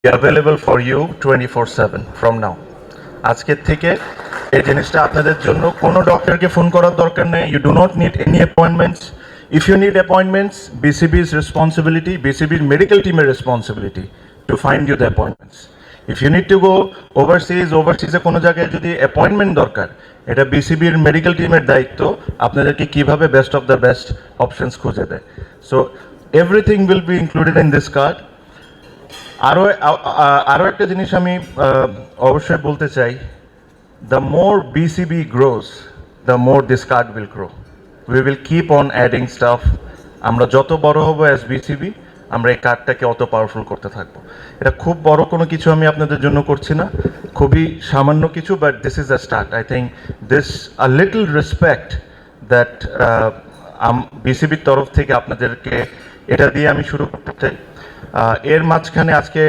available for you 24/7 from now. আজকের থেকে এই জিনিসটা আপনাদের জন্য কোনো ডক্টরকে ফোন করার দরকার নেই. You do not need any appointments. If you need appointments, BCB's responsibility, BCB's medical team's responsibility to find you the appointments. If you need to go overseas কোনো জায়গায় যদি অ্যাপয়েন্টমেন্ট দরকার, এটা বিসিবির মেডিকেল টিমের দায়িত্ব আপনাদেরকে কিভাবে best of the best options খুঁজে দেয়. So everything will be included in this card. আরও একটা জিনিস আমি অবশ্যই বলতে চাই, the more BCB gross, the more this card will grow. We will keep on adding staff. আমরা যত বড় হব অ্যাজ বিসিবি, আমরা এই কার্ডটাকে অত পাওয়ারফুল করতে থাকবো. এটা খুব বড় কোনো কিছু আমি আপনাদের জন্য করছি না, খুবই সামান্য কিছু, but this is a start. I think this a little respect that বিসিবির তরফ থেকে আপনাদেরকে এটা দিয়ে আমি শুরু করতে চাই. এর মাঝখানে আজকে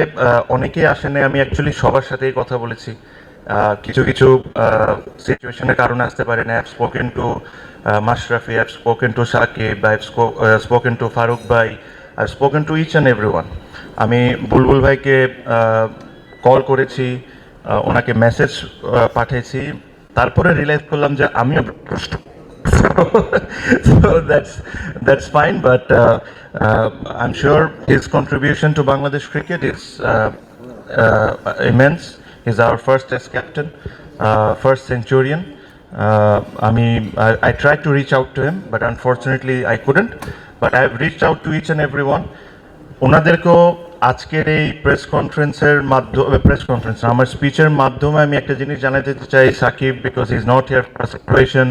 অনেকেই আসেনি, আমি অ্যাকচুয়ালি সবার সাথেই কথা বলেছি. কিছু কিছু সিচুয়েশনের কারণে আসতে পারি না. I have spoken to Mashrafe, I have spoken to Shakib, I have spoken to Faruk ভাই, I have spoken to each and everyone. আমি বুলবুল ভাইকে কল করেছি, ওনাকে মেসেজ পাঠিয়েছি, তারপরে রিয়েলাইজ করলাম যে আমিও so that's fine, but I'm sure his contribution to Bangladesh cricket is immense. He's our first test captain, first centurion. I tried to reach out to him, but unfortunately I couldn't. But I've reached out to each and everyone. ওনাদেরকেও আজকের এই press কনফারেন্সের মাধ্যমে আমার স্পিচের মাধ্যমে আমি একটা জিনিস জানাতে চাই. Sakib, because he is not here for situation,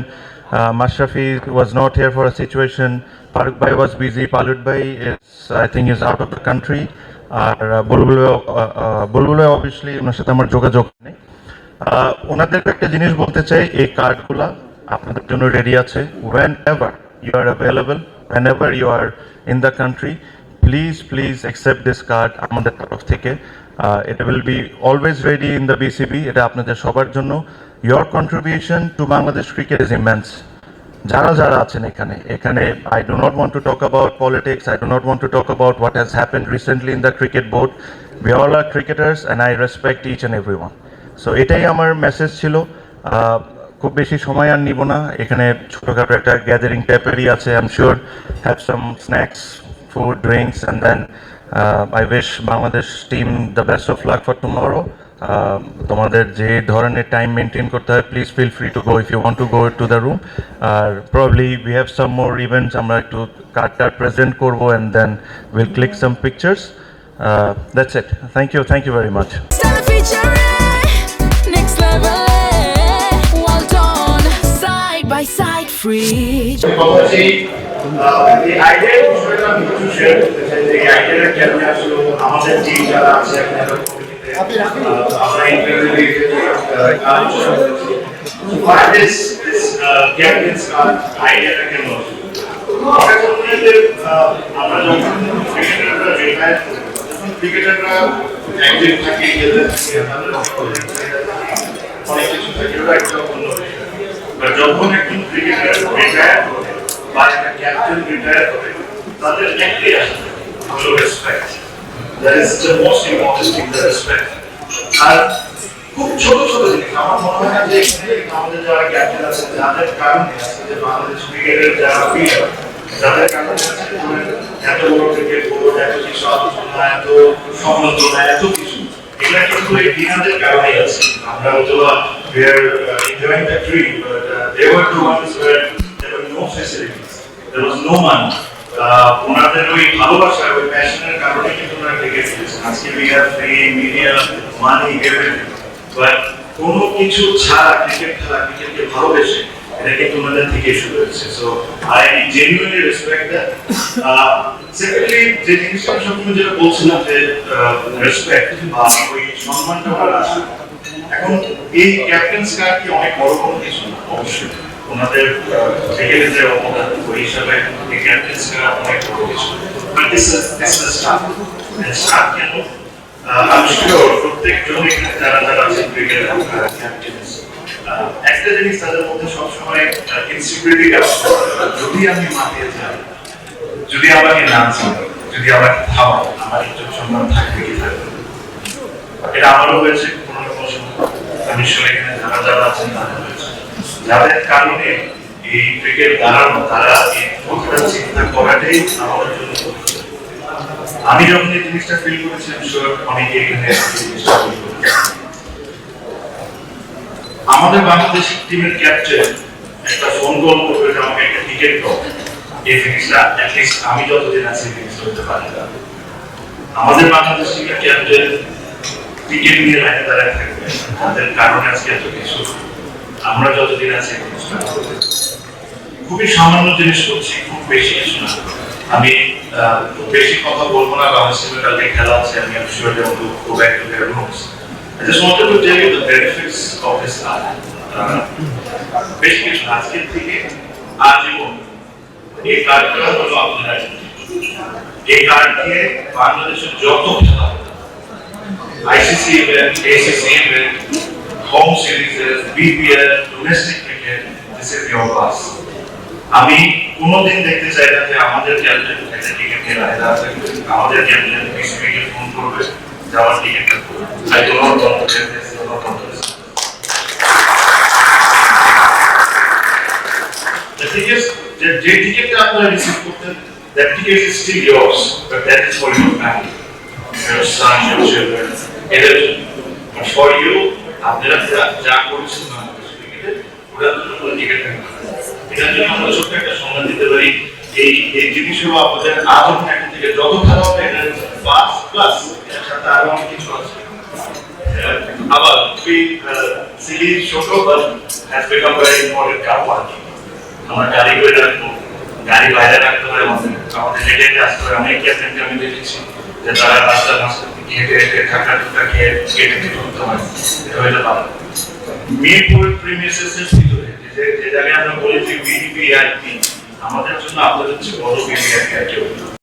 Mashrafi was not here for a situation, Farooq Bhai was busy, Palut Bhai is, I think, is out of the country, আর বুলবুল অবভিয়াসলি ওনার সাথে আমার যোগাযোগ নেই. ওনাদেরকে একটা জিনিস বলতে চাই, এই কার্ডগুলো আপনাদের জন্য রেডি আছে. whenever you are available, whenever you are in the country, please accept this card আমাদের তরফ থেকে. It will be always ready in the BCB. এটা আপনাদের সবার জন্য. Your contribution to Bangladesh cricket is immense. যারা আছেন এখানে I do not want to talk about politics. I do not want to talk about what has happened recently in the cricket board. We all are cricketers and I respect each and everyone. So এটাই আমার message ছিল. খুব বেশি সময় আর নিব না. এখানে ছোটখাটো একটা গ্যাদারিং টাইপেরই আছে. I'm sure have some snacks, food, drinks, and then I wish Bangladesh team the best of luck for tomorrow. তোমাদের যে ধরনের টাইম মেনটেন করতে হয়, please feel free to go if you want to go to the room. আর probably we have some more events. আমরা একটু কার্ডটা present করবো and then will click some pictures. That's it. Thank you very much. আমাদের team যারা আছে ক্রিকেটাররা active থাকে, অনেক কিছু থাকে, ওরা একটা অন্য বিষয়. যখন একজন ক্রিকেটার রিটায়ার করে বা একটা ক্যাপ্টেন রিটায়ার করে, তাদের একটাই আসে হলো respect. That is the most important thing, the respect. আর খুব ছোট জিনিস আমার মনে হয় না যে আমাদের যারা ক্যাপ্টেন আছে, যাদের কারণে আছে যে বাংলাদেশ ক্রিকেটের যারা প্লেয়ার, যাদের কারণে আছে এত বড় ক্রিকেট বোর্ড, এত কিছু আলোচনা, এত সমালোচনা, এত কিছু, এগুলা কিন্তু এই দিনাদের কারণেই আছে. আমরা হয়তো we are enjoying the dream, but they were the ones where there were no facilities, there was no money. ওনাদের ওই ভালোবাসা, ওই প্যাশনের কারণে কিন্তু ওনারা টিকে ফেলেছেন. আজকে we have free media, money, everything, but কোনো কিছু ছাড়া ক্রিকেটকে ভালোবেসে এটা কিন্তু ওনাদের থেকে শুরু হয়েছে. So I genuinely respect that. Secondly যে জিনিসটা আমি সবসময় যেটা বলছিলাম যে রেসপেক্ট বা ওই সম্মানটা ওনারা আসে. এখন এই ক্যাপ্টেন্স কার্ড কি অনেক বড় কোনো কিছু না, অবশ্যই ওনাদের ক্রিকেটের যে অবদান ওই হিসাবে এই ক্যাপ্টেন্স কার্ড অনেক বড় কিছু. But this is start. Start কেন? আমি শিওর প্রত্যেকজন এখানে যারা আছেন ক্রিকেটের ক্যাপ্টেন্স, একটা জিনিস তাদের মধ্যে সবসময় ইনসিকিউরিটি কাজ করে, যদি আমি মাঠে যাই, যদি আমাকে না চাই, যদি আমাকে থামায়, আমার ইজ্জত সম্মান থাকবে কি থাকবে. এটা আমারও হয়েছে কোনো না কোনো সময়। আমি আসলে এখানে যারা যারা আছেন তাদের হয়েছে, যাদের কারণে এই ক্রিকেট দাঁড়ানো, তারা এই কথাটা চিন্তা করাটাই আমার জন্য। আমি যখন এই জিনিসটা ফিল করেছি, আমি শিওর অনেকে এখানে এই জিনিসটা ফিল করেছে। আমাদের বাংলাদেশ টিমের ক্যাপ্টেন একটা ফোন কল করবে যে আমাকে একটা টিকিট দাও, এই জিনিসটা অ্যাটলিস্ট আমি যতদিন আছি এই জিনিসটা হতে পারে না। আমাদের বাংলাদেশ টিমের ক্যাপ্টেন টিকিট নিয়ে লাইনে দাঁড়ায় থাকবে, তাদের কারণে আজকে এত কিছু। আমরা যতদিন আছি এই জিনিসটা হতে, খুবই সামান্য জিনিস করছি, খুব বেশি কিছু না। আমি খুব বেশি কথা বলবো না, বাংলাদেশ টিমের কালকে খেলা আছে, আমি শিওর যে go back to their rooms. I just wanted to tell you the benefits of this art. বেশ কিছু আজকের থেকে আজীবন এই কার্ডটা হলো আপনার, এই কার্ড দিয়ে বাংলাদেশের যত খেলা ICC event, ACC event, home series, BPL, domestic cricket, this is your pass. আমি কোনোদিন দেখতে চাই না যে আমাদের ক্যাপ্টেন একটা টিকিট নিয়ে লাইনে দাঁড়াবে, আমাদের ক্যাপ্টেন বিসিবিকে ফোন করবে যে আমার টিকিটটা করবে। I do not want to get this, do not want to listen. The tickets, যে টিকিটটা আপনারা রিসিভ করতেন, that ticket is still yours, but that is for your family, your son, your children, এদের জন্য। But for you, আপনারা যা করেছেন বাংলাদেশ ক্রিকেটে, ওটার জন্য কোনো টিকিট নেই। এটার জন্য আমরা ছোট্ট একটা সম্মান দিতে পারি। এই জিনিসগুলো আপনাদের আজীবন একটা থেকে যত খেলা হবে, এটা পাস প্লাস এর সাথে আরো অনেক কিছু আছে। আবার সিলি ছোট has become very important car parking. আমরা গাড়ি করে রাখবো, গাড়ি বাইরে রাখতে হবে, আমাদের হেঁটে আসতে হবে। অনেক ক্যাপ্টেনকে আমি দেখেছি যে তারা রাস্তার মাঝখানে হেঁটে হেঁটে ঠাক্কা টুকা খেয়ে কেটে কেটে উঠতে হয়, এটা হইতে পারে। মিরপুর প্রিমিয়ার্সের ভিতরে যে জায়গায় আমরা বলেছি ভিভিআইপি, আমাদের জন্য আপনাদের হচ্ছে বড় ভিভিআইপি।